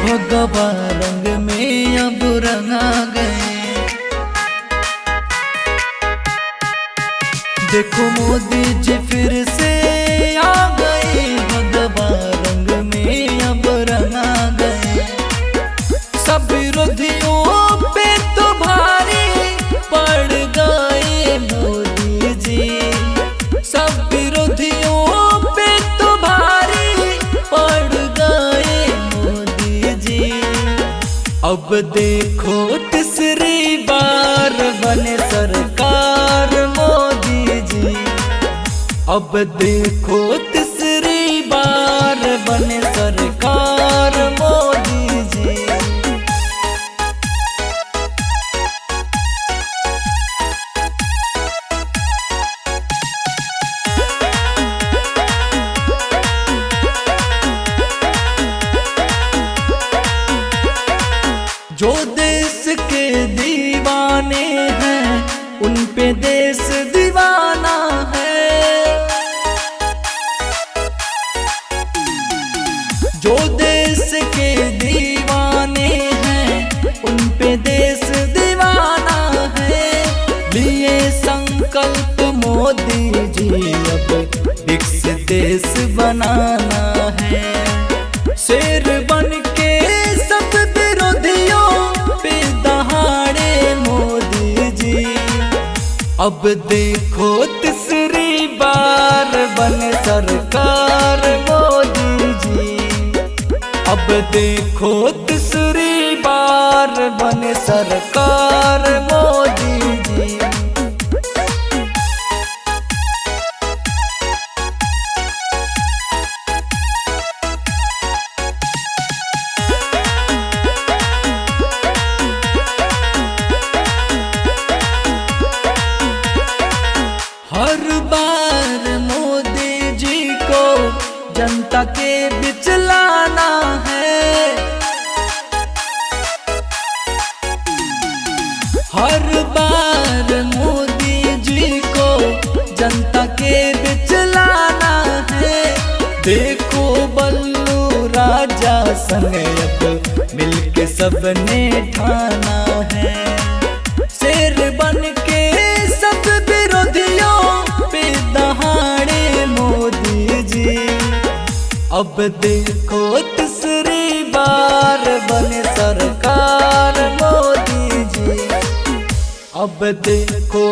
भगवा रंग में अब रंगा गए। देखो मोदी जी फिर से आ गए, भगवा रंग में अब रंगा गए। सब विरोधियों पे तो भारी पड़ गए मोदी जी, सब विरोधियों पे तो भारी पड़ गए मोदी जी। अब देखो तीसरी बार बने सरकार मोदी जी, अब देखो तीसरी बार बने सरकार मोदी जी। जो देश के दीवाने हैं उन पे देश दीवाना है, जो देश के दीवाने हैं उन पे देश दीवाना है। लिए संकल्प मोदी जी अब विकसित देश बनाना है। शेर बन के सब विरोधियों पे दहाड़े मोदी जी, अब देखो तीसरी बार बने सरकार मोदी जी, अब देखो तीसरी बार बने सरकार मोदी जी। हर बार मोदी जी को जनता के बीच लाना है, हर बार मोदी जी को जनता के बीच लाना है। देखो बल्लू राजा संग अब मिलके सबने ठाना है। शेर बन के सब विरोधियों पे दहाड़े मोदी जी, अब देखो तीसरी बार बने सरकार मोदी जी, अब देखो